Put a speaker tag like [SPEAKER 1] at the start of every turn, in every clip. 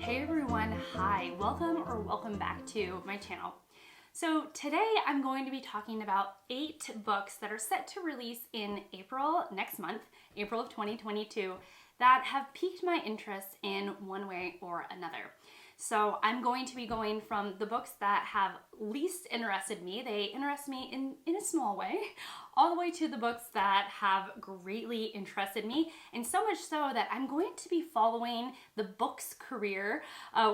[SPEAKER 1] Hey everyone, hi, welcome back to my channel. So today I'm going to be talking about 8 books that are set to release in April next month, April of 2022, that have piqued my interest in one way or another. So I'm going to be going from the books that have least interested me, they interest me in a small way, all the way to the books that have greatly interested me, and so much so that I'm going to be following the book's career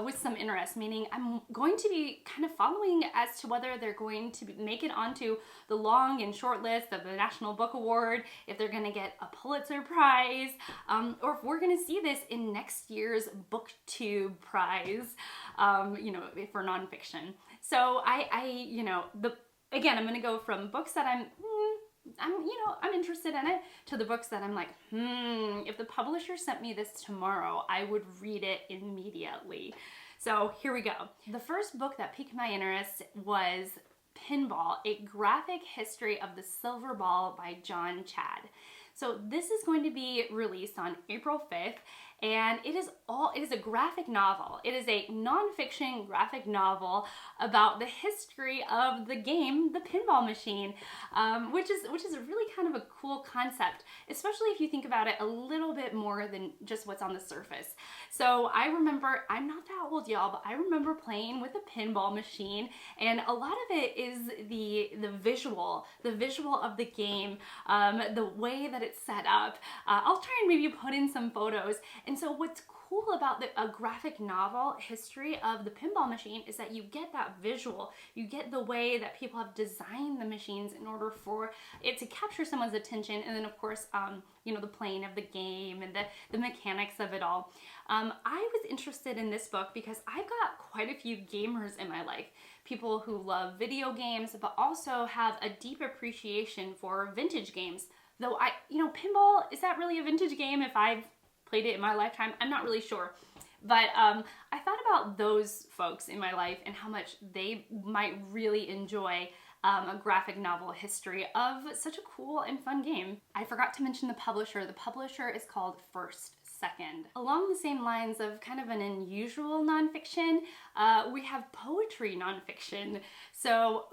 [SPEAKER 1] with some interest, meaning I'm going to be kind of following as to whether they're going to make it onto the long and short list of the National Book Award, if they're going to get a Pulitzer Prize, or if we're going to see this in next year's BookTube Prize, for nonfiction. So again, I'm going to go from books that I'm interested in it to the books that I'm like, if the publisher sent me this tomorrow, I would read it immediately. So here we go. The first book that piqued my interest was Pinball, A Graphic History of the Silver Ball by John Chad. So this is going to be released on April 5th, and it is a graphic novel. It is a nonfiction graphic novel about the history of the game, the pinball machine, which is really kind of a cool concept, especially if you think about it a little bit more than just what's on the surface. So I remember, I'm not that old, y'all, but I remember playing with a pinball machine, and a lot of it is the visual of the game, the way that it's set up. I'll try and maybe put in some photos. And so what's cool about a graphic novel history of the pinball machine is that you get that visual, you get the way that people have designed the machines in order for it to capture someone's attention, and then of course, the playing of the game and the mechanics of it all. I was interested in this book because I've got quite a few gamers in my life, people who love video games, but also have a deep appreciation for vintage games. Though pinball, is that really a vintage game if I've played it in my lifetime? I'm not really sure. But I thought about those folks in my life and how much they might really enjoy a graphic novel history of such a cool and fun game. I forgot to mention the publisher. The publisher is called First Second. Along the same lines of kind of an unusual nonfiction, we have poetry nonfiction. So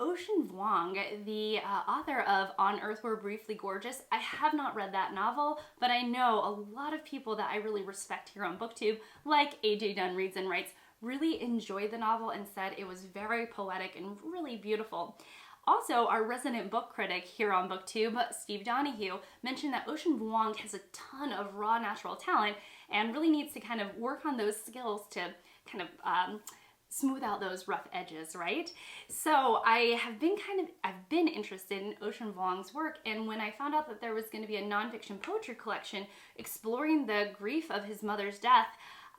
[SPEAKER 1] Wong, the author of On Earth We're Briefly Gorgeous, I have not read that novel, but I know a lot of people that I really respect here on BookTube, like AJ Dunn Reads and Writes, really enjoyed the novel and said it was very poetic and really beautiful. Also, our resident book critic here on BookTube, Steve Donahue, mentioned that Wong has a ton of raw natural talent and really needs to kind of work on those skills to kind of smooth out those rough edges, right? So I've been interested in Wong's work, and when I found out that there was going to be a nonfiction poetry collection exploring the grief of his mother's death,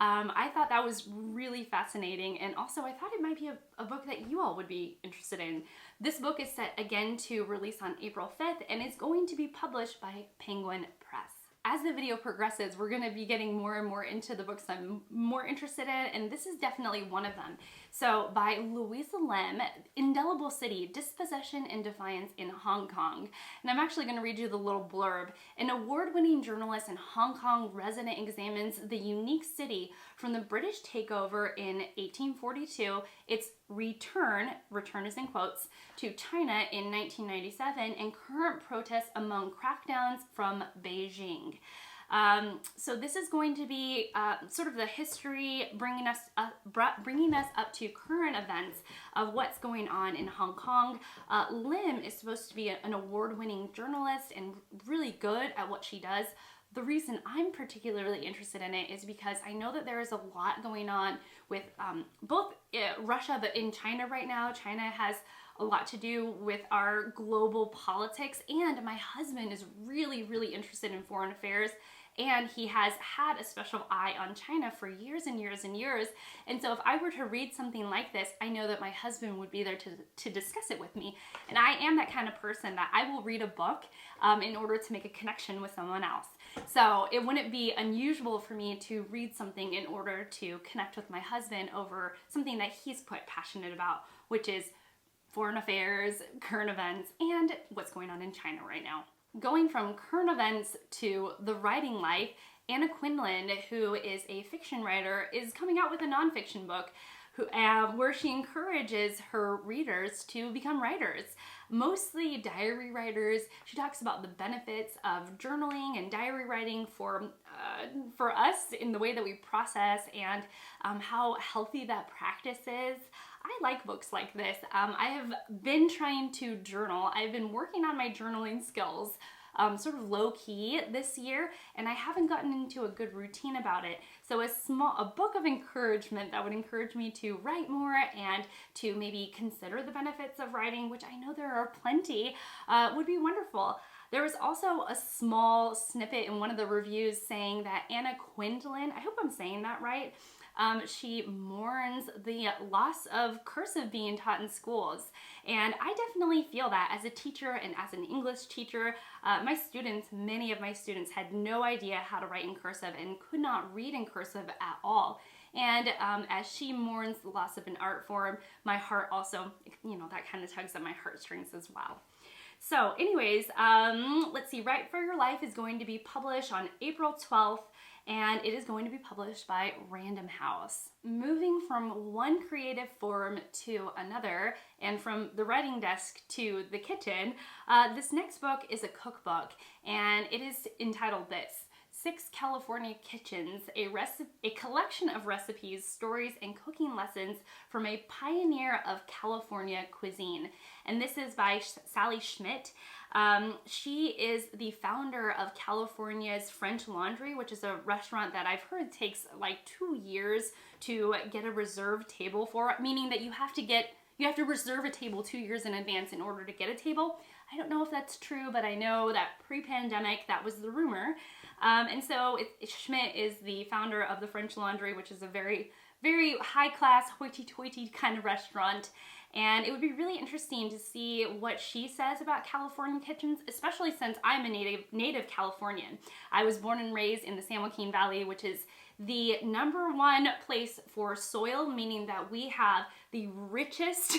[SPEAKER 1] I thought that was really fascinating, and also I thought it might be a book that you all would be interested in. This book is set again to release on April 5th, and it's going to be published by Penguin Press. As the video progresses, we're going to be getting more and more into the books I'm more interested in, and this is definitely one of them. So by Louise Lam, Indelible City, Dispossession and Defiance in Hong Kong. And I'm actually going to read you the little blurb. An award-winning journalist in Hong Kong resident examines the unique city from the British takeover in 1842, its return is in quotes, to China in 1997, and current protests among crackdowns from Beijing. So this is going to be sort of the history, bringing us up to current events of what's going on in Hong Kong. Lim is supposed to be an award-winning journalist and really good at what she does. The reason I'm particularly interested in it is because I know that there is a lot going on with both Russia, but in China right now. China has a lot to do with our global politics, and my husband is really, really interested in foreign affairs, and he has had a special eye on China for years and years and years. And so if I were to read something like this, I know that my husband would be there to discuss it with me. And I am that kind of person that I will read a book in order to make a connection with someone else. So it wouldn't be unusual for me to read something in order to connect with my husband over something that he's quite passionate about, which is foreign affairs, current events, and what's going on in China right now. Going from current events to the writing life, Anna Quindlen, who is a fiction writer, is coming out with a nonfiction book where she encourages her readers to become writers, mostly diary writers. She talks about the benefits of journaling and diary writing for us in the way that we process, and how healthy that practice is. I like books like this. I have been trying to journal. I've been working on my journaling skills sort of low-key this year, and I haven't gotten into a good routine about it. So a book of encouragement that would encourage me to write more and to maybe consider the benefits of writing, which I know there are plenty, would be wonderful. There was also a small snippet in one of the reviews saying that Anna Quindlen, I hope I'm saying that right, she mourns the loss of cursive being taught in schools. And I definitely feel that as a teacher and as an English teacher. Many of my students had no idea how to write in cursive and could not read in cursive at all. And as she mourns the loss of an art form, my heart also, that kind of tugs at my heartstrings as well. So anyways, let's see, Write for Your Life is going to be published on April 12th, and it is going to be published by Random House. Moving from one creative form to another, and from the writing desk to the kitchen, this next book is a cookbook, and it is entitled this: 6 California Kitchens, a collection of recipes, stories, and cooking lessons from a pioneer of California cuisine. And this is by Sally Schmidt. She is the founder of California's French Laundry, which is a restaurant that I've heard takes like 2 years to get a reserved table for, meaning that you have to reserve a table 2 years in advance in order to get a table. I don't know if that's true, but I know that pre-pandemic that was the rumor. And so Schmidt is the founder of the French Laundry, which is a very, very high-class, hoity-toity kind of restaurant. And it would be really interesting to see what she says about California kitchens, especially since I'm a native Californian. I was born and raised in the San Joaquin Valley, which is the #1 place for soil, meaning that we have the richest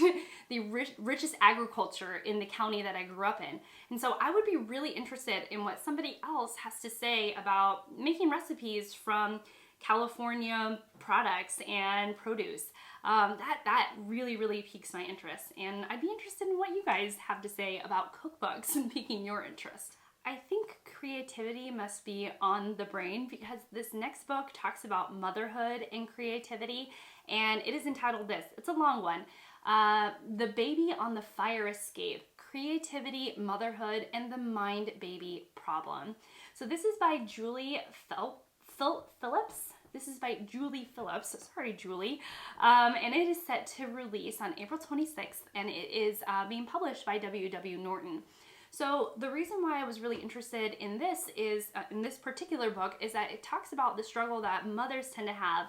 [SPEAKER 1] agriculture in the county that I grew up in. And so I would be really interested in what somebody else has to say about making recipes from California products and produce. That really, really piques my interest, and I'd be interested in what you guys have to say about cookbooks and piquing your interest. I think creativity must be on the brain because this next book talks about motherhood and creativity, and it is entitled this. It's a long one. The Baby on the Fire Escape: Creativity, Motherhood, and the Mind-Baby Problem. So this is by Julie Phillips. This is by Julie Phillips. Sorry, Julie. And it is set to release on April 26th, and it is being published by W.W. Norton. So the reason why I was really interested in this in this particular book is that it talks about the struggle that mothers tend to have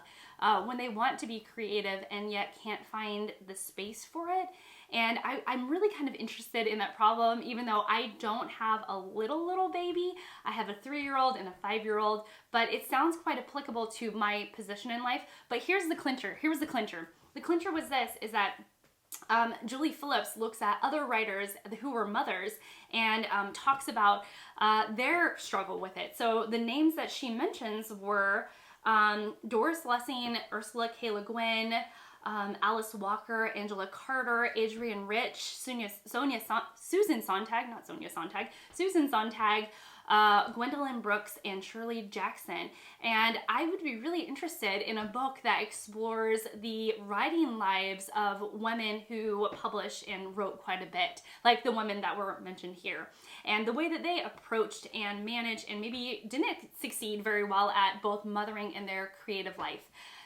[SPEAKER 1] when they want to be creative and yet can't find the space for it. And I'm really kind of interested in that problem, even though I don't have a little baby. I have a 3-year-old and a 5-year-old, but it sounds quite applicable to my position in life. But here's the clincher. Here was the clincher. The clincher was this, is that Julie Phillips looks at other writers who were mothers and talks about their struggle with it. So the names that she mentions were Doris Lessing, Ursula K. Le Guin, Alice Walker, Angela Carter, Adrienne Rich, Susan Sontag, Gwendolyn Brooks, and Shirley Jackson. And I would be really interested in a book that explores the writing lives of women who published and wrote quite a bit, like the women that were mentioned here, and the way that they approached and managed and maybe didn't succeed very well at both mothering and their creative life.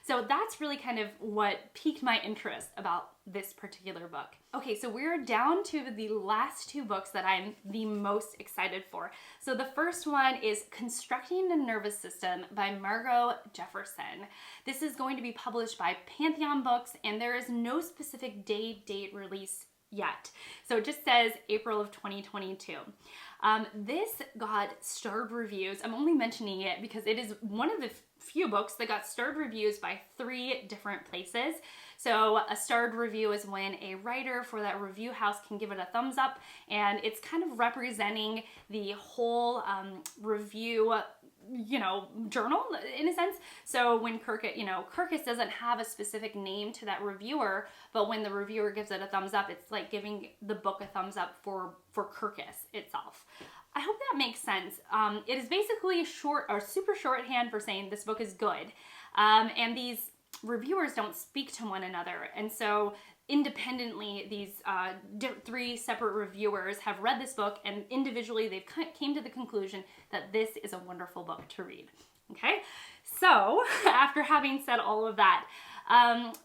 [SPEAKER 1] So that's really kind of what piqued my interest about this particular book. Okay, so we're down to the last 2 books that I'm the most excited for. So the first one is Constructing the Nervous System by Margot Jefferson. This is going to be published by Pantheon Books, and there is no specific date release yet. So it just says April of 2022. This got starred reviews. I'm only mentioning it because it is one of the few books that got starred reviews by 3 different places. So a starred review is when a writer for that review house can give it a thumbs up, and it's kind of representing the whole review journal in a sense. So when Kirkus doesn't have a specific name to that reviewer, but when the reviewer gives it a thumbs up, it's like giving the book a thumbs up for Kirkus itself. I hope that makes sense. It is basically super shorthand for saying this book is good. And these reviewers don't speak to one another. And so independently, these 3 separate reviewers have read this book, and individually they've came to the conclusion that this is a wonderful book to read. Okay, so after having said all of that,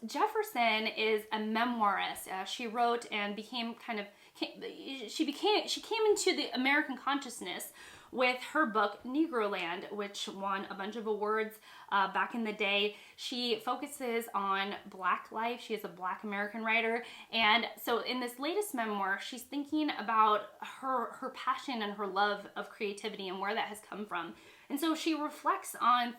[SPEAKER 1] Jefferson is a memoirist. She wrote and she came into the American consciousness with her book Negroland, which won a bunch of awards back in the day. She focuses on Black life. She is a Black American writer. And so in this latest memoir, she's thinking about her passion and her love of creativity and where that has come from. And so she reflects on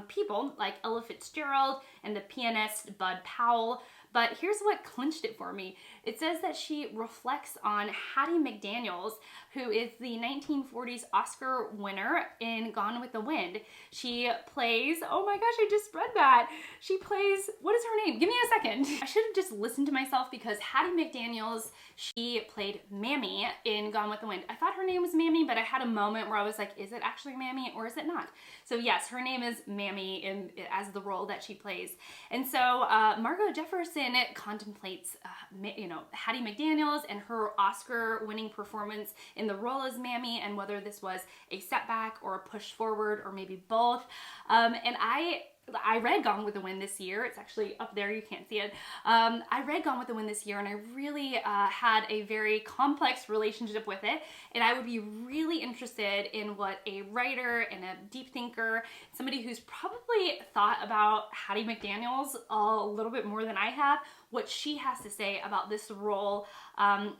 [SPEAKER 1] people like Ella Fitzgerald and the pianist Bud Powell. But here's what clinched it for me. It says that she reflects on Hattie McDaniels, who is the 1940s Oscar winner in Gone with the Wind. She plays, oh my gosh, I just read that. She plays, what is her name? Give me a second. I should have just listened to myself, because Hattie McDaniels, she played Mammy in Gone with the Wind. I thought her name was Mammy, but I had a moment where I was like, is it actually Mammy or is it not? So yes, her name is Mammy as the role that she plays. And so Margot Jefferson contemplates, Hattie McDaniels and her Oscar-winning performance in the role as Mammy, and whether this was a setback or a push forward or maybe both. And I read Gone with the Wind this year. It's actually up there, you can't see it. I read Gone with the Wind this year, and I really had a very complex relationship with it. And I would be really interested in what a writer and a deep thinker, somebody who's probably thought about Hattie McDaniels a little bit more than I have, what she has to say about this role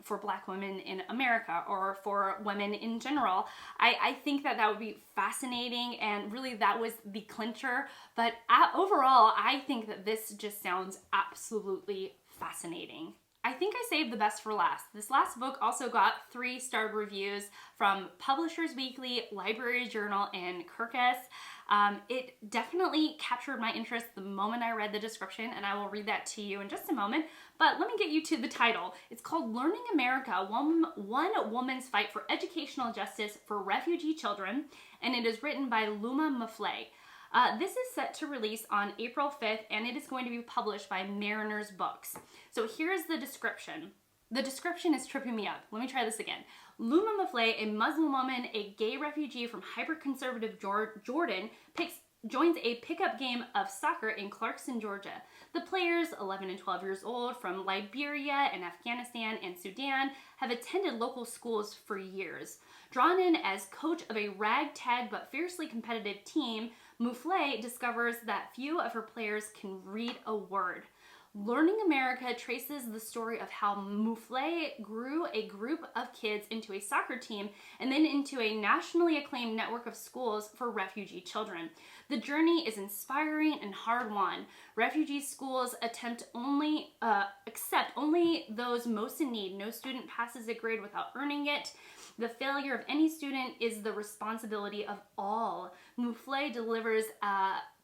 [SPEAKER 1] for Black women in America, or for women in general. I think that would be fascinating, and really that was the clincher. But overall, I think that this just sounds absolutely fascinating. I think I saved the best for last. This last book also got 3 starred reviews from Publishers Weekly, Library Journal, and Kirkus. It definitely captured my interest the moment I read the description, and I will read that to you in just a moment. But let me get you to the title. It's called Learning America, One Woman's Fight for Educational Justice for Refugee Children, and it is written by Luma Mufleh. This is set to release on April 5th, and it is going to be published by Mariners Books. So here's the description. The description is tripping me up. Let me try this again. Luma Mufleh, a Muslim woman, a gay refugee from hyper-conservative Jordan, joins a pickup game of soccer in Clarkson, Georgia. The players, 11 and 12 years old, from Liberia and Afghanistan and Sudan, have attended local schools for years. Drawn in as coach of a ragtag but fiercely competitive team, Mufleh discovers that few of her players can read a word. Learning America traces the story of how Mufleh grew a group of kids into a soccer team and then into a nationally acclaimed network of schools for refugee children. The journey is inspiring and hard-won. Refugee schools accept only those most in need. No student passes a grade without earning it. The failure of any student is the responsibility of all. Mufleh delivers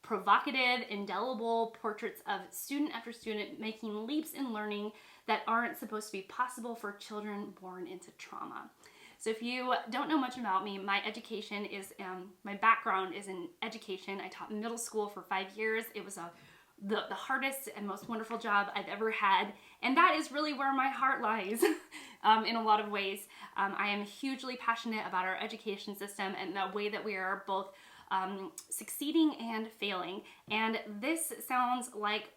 [SPEAKER 1] provocative, indelible portraits of student after student making leaps in learning that aren't supposed to be possible for children born into trauma. So if you don't know much about me, my education is, my background is in education. I taught middle school for 5 years. It was the hardest and most wonderful job I've ever had. And that is really where my heart lies in a lot of ways. I am hugely passionate about our education system and the way that we are both succeeding and failing. And this sounds like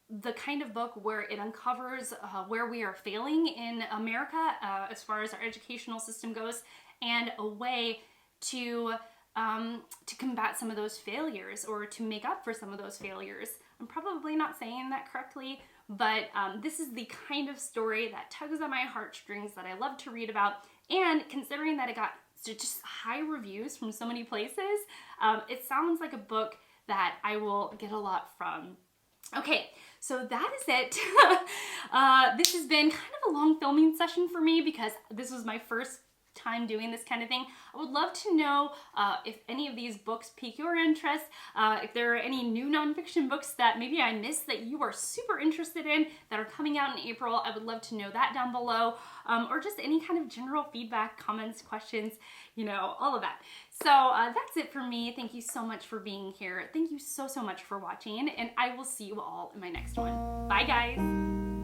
[SPEAKER 1] the kind of book where it uncovers where we are failing in America as far as our educational system goes, and a way to combat some of those failures, or to make up for some of those failures. I'm probably not saying that correctly, but this is the kind of story that tugs at my heartstrings that I love to read about. And considering that it got just high reviews from so many places, it sounds like a book that I will get a lot from. Okay, so that is it. This has been kind of a long filming session for me because this was my first time doing this kind of thing. I would love to know if any of these books pique your interest, if there are any new nonfiction books that maybe I missed that you are super interested in that are coming out in April. I would love to know that down below, or just any kind of general feedback, comments, questions, you know, all of that. So that's it for me. Thank you so much for being here. Thank you so much for watching, and I will see you all in my next one. Bye, guys.